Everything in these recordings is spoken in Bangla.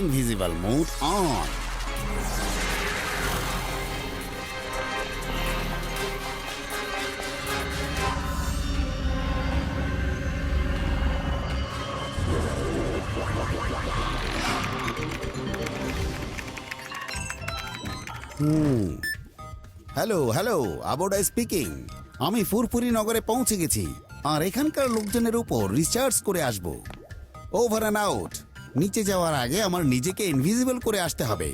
Invisible mode on. Hello hello, আবোডা স্পিকিং। আমি ফুরফুরি নগরে পৌঁছে গেছি আর এখানকার লোকজনের উপর রিসার্চ করে আসব। Over and out. নিচে যাওয়ার আগে আমার নিজেকে ইনভিজিবল করে আসতে হবে,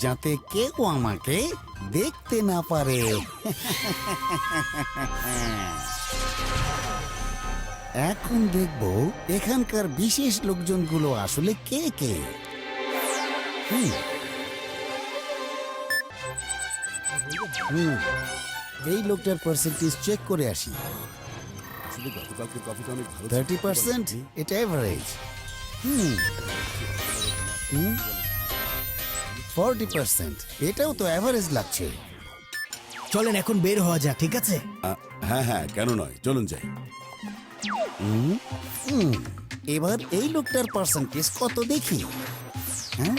যাতে কেউ আমাকে দেখতে না পারে। এখন দেখব এখানকার বিশেষ লোকজনগুলো আসলে কে কে। এই লোকটার পার্সেন্টেজ চেক করে আসি। 30%, এটা এভারেজ। 40%, এটাও তো এভারেজ লাগছে। চলেন এখন বের হওয়া যাক, ঠিক আছে? হ্যাঁ হ্যাঁ, কেন নয়, চলুন যাই। এবার এই লোকটার পার্সেন্টেজ কত দেখি। হ্যাঁ,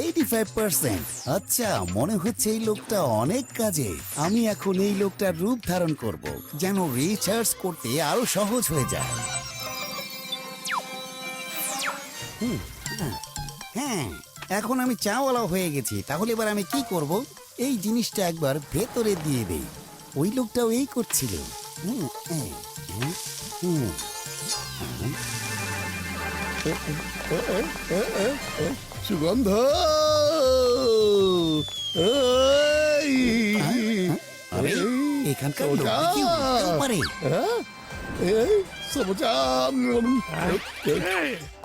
85%। আচ্ছা, মনে হচ্ছে এই লোকটা অনেক কাজে। আমি এখন এই লোকটার রূপ ধারণ করব, যেন রিসার্চ করতে আরো সহজ হয়ে যায়। হ্যাঁ, এখন আমি চাওয়ালা হয়ে গেছি। তাহলে এবার আমি কি করব? এই জিনিসটা একবার ভেতরে দিয়ে দেই। ওই লোকটাও এই করছিল। সুগন্ধ, আরে এখানকার লোক কি উঠতেও পারে?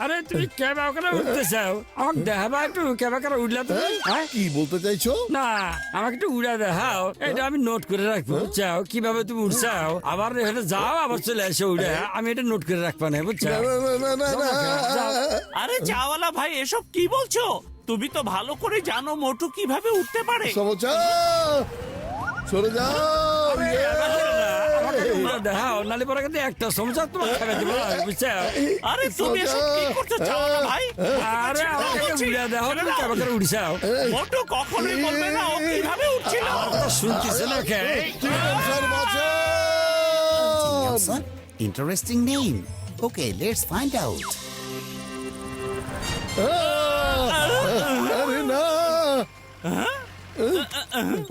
আরে তুমি কেবা করে উঠতে চাও? আমাকে দেখাবা একটু কেবা করে উঠলে তুমি? কি বলতে চাইছো? না, আমাকে একটু উড়া দেখাও, এটা আমি নোট করে রাখবো। চাও কিভাবে তুমি উঠছাও, আবার এখানে যাও, আবার চলে আসো উড়ে। আমি এটা নোট করে রাখবো না, বুঝছো? আরে চাওয়ালা ভাই, এসব কি বলছো? তুমি তো ভালো করে জানো মোটু কিভাবে উঠতে পারে। সমচা, সরে যাও। দেখাও, নালে পরে কিন্তু একটা সমস্যা তোমার খাবে দিব, বুঝছো? আরে তুমি এসব কি করছো চাওয়ালা ভাই? আরে আমাকে উড়া দেখাও, তুমি কেবা করে উঠছাও? মোটু কখনোই বলবে না ও কিভাবে উঠছিল। শুনতেছে না কে? Interesting name. Okay, let's find out. আরে না,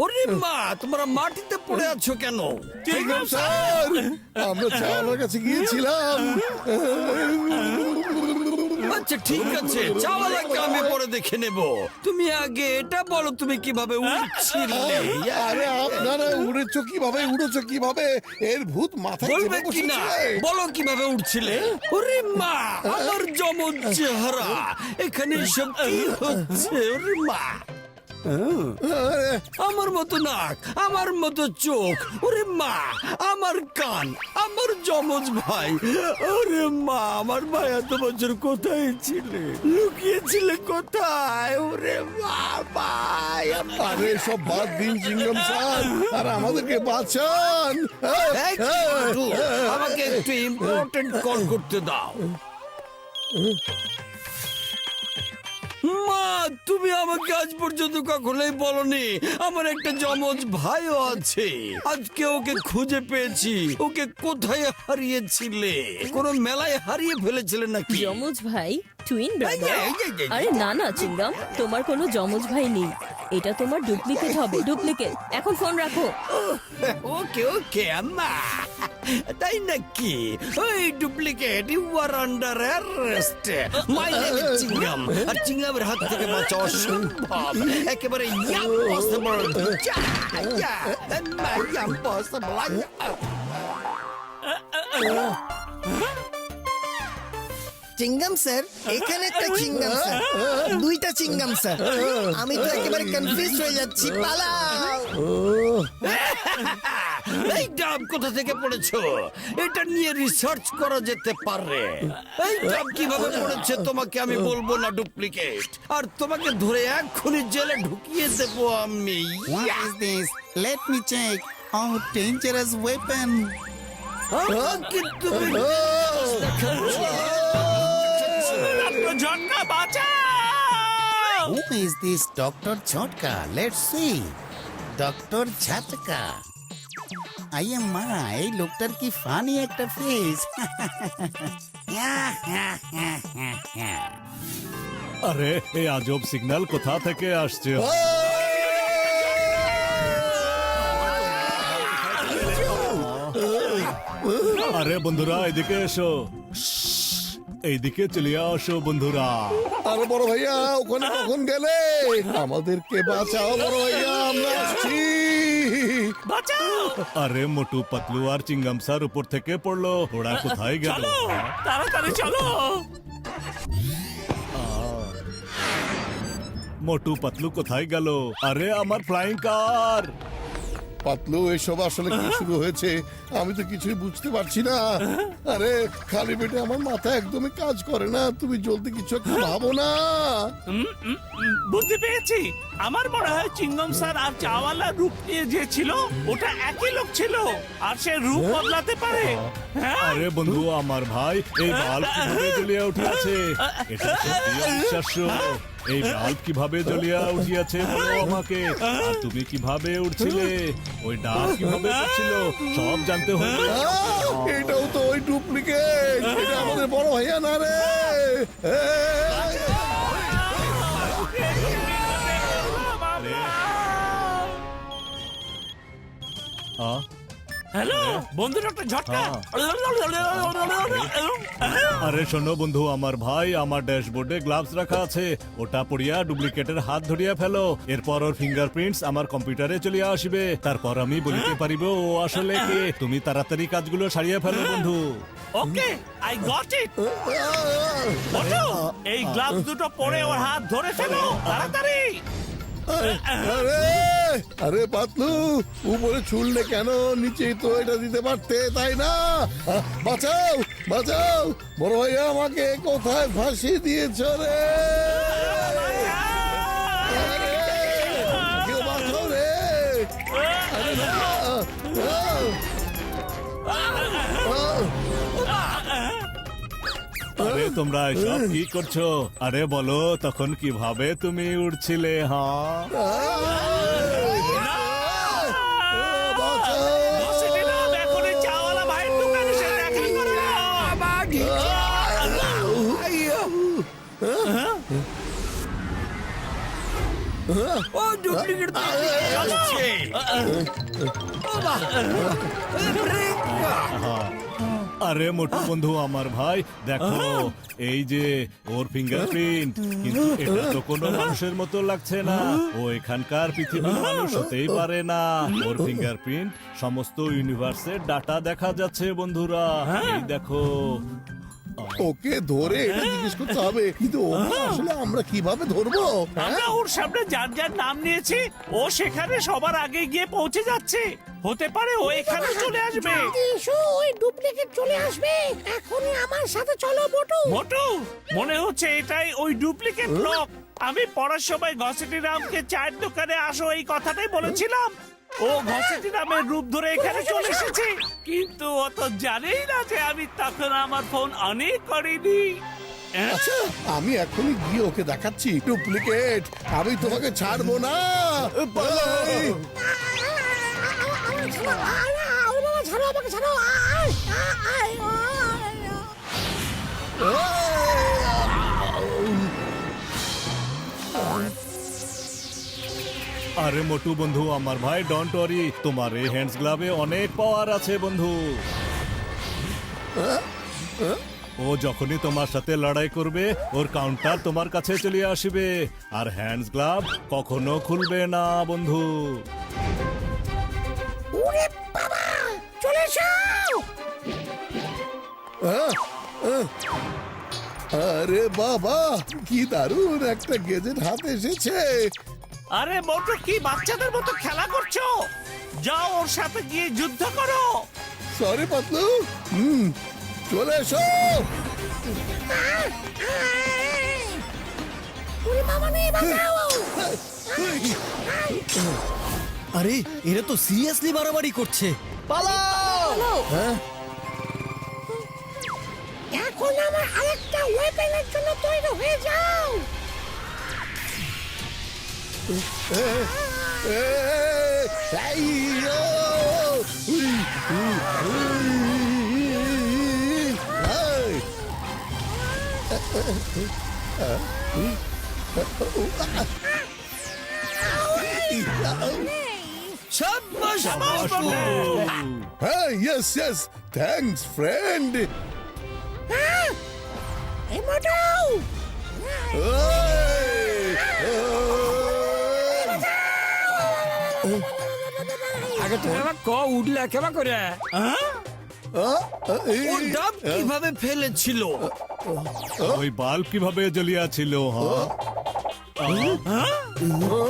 ওরে মা, তোমরা মাটিতে পড়ে আছো কেন? স্যার, আমরা চাওয়ালার কাছে গিয়েছিলাম। আচ্ছা ঠিক আছে, চাওয়ালাকে আমি পরে দেখে নেব। তুমি আগে এটা বলো, তুমি কিভাবে উঠছিলে? আরে আপনারা উড়েছো কিভাবে, উড়েছো কিভাবে? এর ভূত মাথায় বলবে চেপে কি না? বসেছে। বলো কিভাবে উঠছিলে? ওরে মা, আমার জমজ চেহারা, এখানে সব কি হচ্ছে? ওরে মা, আমার মতো নাক, আমার মতো চোখ, ওরে মা, আমার কান, আমার জমজ ভাই। ওরে মা, আমার ভাই এত বছর কোথায় ছিলে? লুকিয়েছিলে কোথায়? ওরে মা, ভাই আরে সব বাদ দিন চিংগাম স্যার, আর আমাদেরকে বাঁচান। এই কি বলছো? আমাকে একটু ইম্পর্টেন্ট কল করতে দাও। মা, তুমি আমাকে আজ পর্যন্ত কখনোই বলনি আমার একটা জমজ ভাইও আছে। আজকে ওকে খুঁজে পেয়েছি। ওকে কোথায় হারিয়েছিলে? কোনো মেলায় হারিয়ে ফেলেছিলে নাকি? যমজ ভাই, টুইন ব্রাদার? এই যে, আরে না না চিংগাম, তোমার কোনো যমজ ভাই নেই। এটা তোমার ডুপ্লিকেট হবে, ডুপ্লিকেট। এখন ফোন রাখো। ওকে ওকে আম্মা, তাই নাকি? ওই duplicate, you are under arrest. My name is Chingam, আর চিংগামের হাত থেকে বাঁচা অসম্ভব, একেবারে ইম্পসিবল। ইম্পসিবল। চিংগাম স্যার, এখানে একটা চিংগাম স্যার, দুইটা চিংগাম স্যার। আমি তো একেবারে কনফিউজ হয়ে যাচ্ছি, পালাও। এই ডাব কোথা থেকে পড়েছো? এটা নিয়ে রিসার্চ করা যেতে পারে। এই ডাব কিভাবে পড়েছে তোমাকে আমি বলবো না, ডুপ্লিকেট। আর তোমাকে ধরে এক্ষুনি জেলে ঢুকিয়ে দেবো আমি। What is this? Let me check. Oh, dangerous weapon. কিন্তু ঝটকা বাঁচাও! Who is this Dr. Jhatka? Let's see. Dr. Jhatka. আইয়া মা, এই লোকটার কি ফানি একটা ফেস। আরে এই আজব সিগন্যাল কোথা থেকে আসছে? আরে বন্ধুরা এদিকে এসো, এইদিকে চলে আসো বন্ধুরা। আরে বড় ভাইয়া, ওখানে কখন গেলে? আমাদেরকে বাঁচাও বড় ভাইয়া, আমরা আসছি। বাঁচাও! আরে মোটু পাতলু আর চিঙ্গাম স্যার উপর থেকে পড়লো, ওরা কোথায় গেল? চলো তাড়াতাড়ি চলো! মোটু পাতলু কোথায় গেল? আরে আমার ফ্লাইং কার! পাতলু, এসব আসলে কি শুরু হয়েছে? আমি তো কিছুই বুঝতে পারছি না। আরে খালি পেটে আমার মাথা একদমই কাজ করে না। তুমি জলদি কিছু একটা ভাবো না। বুঝতে পেরেছি। আমার মনে হয় চিঙ্গম স্যার আর চাওয়ালা রূপ নিয়ে যে ছিল ওটা একই লোক ছিল, আর সে রূপ বদলাতে পারে। হ্যাঁ? আরে বন্ধু আমার ভাই, এই বাল্ব কিভাবে জ্বলিয়া উঠিয়াছে? এটা সত্যি অবিশ্বাস্য। এই বাল্ব কিভাবে জ্বলিয়া উঠিয়াছে বলো আমাকে। আর তুমি কিভাবে উঠছিলে? ওই ডাক কিভাবে করছিল? সব জানতে হবে। এটাও তো ওই ডুপ্লিকেট। এটা আমাদের বড় ভাইয়া না রে। আহ, হ্যালো বন্ধু, ডক্টর ঝটকা। আরে শোনো বন্ধু আমার ভাই, আমার ড্যাশবোর্ডে গ্লাভস রাখা আছে, ওটা পড়িয়া ডুপ্লিকেটের হাত ধরিয়া ফেলো। এরপর ওর ফিঙ্গারপ্রিন্টস আমার কম্পিউটারে চলিয়া আসবে। তারপর আমি বলিতে পারিব ও আসলে কে। তুমি তাড়াতাড়ি কাজগুলো সারিয়া ফেলো বন্ধু। ওকে, আই গট ইট। বন্ধু, এই গ্লাভস দুটো পরে ওর হাত ধরে ফেলো তাড়াতাড়ি। আরে আরে পাতলু, উপরে ছুড়লে কেন? নিচেই তো এটা দিতে পারতে, তাই না? বাঁচাও বাঁচাও, বড় ভাইয়া আমাকে কোথায় ফাঁসি দিয়েছ রে? আরে, কেউ বাঁচাও রে। আরে আরে তোমরা এসব কি করছো? আরে বলো তখন কিভাবে তুমি উঠছিলে? হ্যাঁ বসে দিলাম, এখন এই চাওয়ালা ভাইয়ের দোকানে এসে দেখা করে নাও। ও ডুপ্লিকেট আরে মোটু বন্ধু আমার ভাই, দেখো এই যে ওর ফিঙ্গারপ্রিন্ট, কিন্তু এটা তো কোনো মানুষের মতো লাগছে না। ও এখানকার পৃথিবীর মানুষ হতেই পারে না। ওর ফিঙ্গারপ্রিন্ট সমস্ত ইউনিভার্সের ডাটা দেখা যাচ্ছে বন্ধুরা। এই দেখো। ওকে ধরে এটা জিজ্ঞেস করতে হবে, কিন্তু ওকে আসলে আমরা কিভাবে ধরবো? আমরা ওর সামনে যার যার নাম নিয়েছি, ও সেখানে সবার আগে গিয়ে পৌঁছে যাচ্ছে। হতে পারে ও এখানে চলে আসবে। ওই ডুপ্লিকেট চলে আসবে। এখনই আমার সাথে চলো মোটু। মোটু, মনে হচ্ছে এটাই ওই ডুপ্লিকেট লোক। আমি পড়ার সময় ঘসেটি রামকে চায়ের দোকানে আসো এই কথাটাই বলেছিলাম। ও ঘসেটি রামের রূপ ধরে এখানে চলে এসেছে, কিন্তু ও তো জানেই না যে আমি তখন আমার ফোন অনেক করিনি। আচ্ছা, আমি এখনই গিয়ে ওকে দেখাচ্ছি ডুপ্লিকেট। আমি তোমাকে ছাড়বো না। এই, ছাড়ো আমাকে, ছাড়ো। আরে মোটু বন্ধু আমার ভাই, ডোন্ট ওয়ারি, তোমার এই হ্যান্ডস গ্লাভে অনেক পাওয়ার আছে বন্ধু। ও যখনই তোমার সাথে লড়াই করবে, ওর কাউন্টার তোমার কাছে চলে আসবে, আর হ্যান্ডস গ্লাভ কখনো খুলবে না বন্ধু। চলে এসো। আরে বাবা, কি দারুণ একটা গেজেট হাতে এসেছে। আরে মোটু, কি বাচ্চাদের মতো খেলা করছো? যাও ওর সাথে গিয়ে যুদ্ধ করো। সরি পাতলু। চলে এসো। আরে এরা তো সিরিয়াসলি বাড়াবাড়ি করছে। এখন আমার আরেকটা ওয়েপেনের জন্য তৈরি হয়ে যাও। সাব্বাস বাবু। হ্যাঁ, ইয়েস ইয়েস, থ্যাঙ্কস ফ্রেন্ড। আগে তুমি আমার ক উঠলে কেবা করে ও ডাব কিভাবে ফেলেছিল? ওই বাল্ব কিভাবে জ্বলিয়াছিল?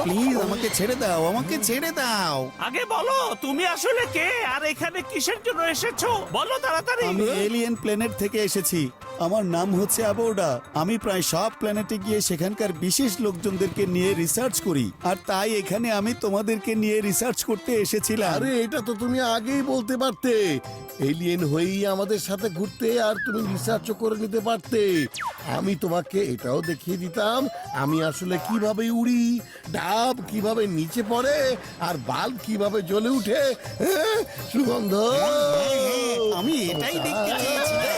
প্লিজ আমাকে ছেড়ে দাও, আমাকে ছেড়ে দাও। আগে বলো তুমি আসলে কে আর এখানে কিসের জন্য এসেছো, বলো তাড়াতাড়ি। আমি এলিয়েন প্ল্যানেট থেকে এসেছি। আমার নাম হচ্ছে অ্যাবোর্ডা। আমি প্রায় সব প্ল্যানেটে গিয়ে সেখানকার বিশেষ লোকজনদেরকে নিয়ে রিসার্চ করি, আর তাই এখানে আমি তোমাদেরকে নিয়ে রিসার্চ করতে এসেছিলাম। আরে এটা তো তুমি আগেই বলতে পারতে, এলিয়েন হয়েই আমাদের সাথে ঘুরতে, আর তুমি রিসার্চও করে নিতে পারতে। আমি তোমাকে এটাও দেখিয়ে দিতাম আমি আসলে কিভাবে উড়ি, ডাব কিভাবে নিচে পড়ে, আর বাল্ব কিভাবে জ্বলে উঠে। হ্যাঁ, সুগন্ধ। আমি এটাই দেখতে চেয়েছিলাম।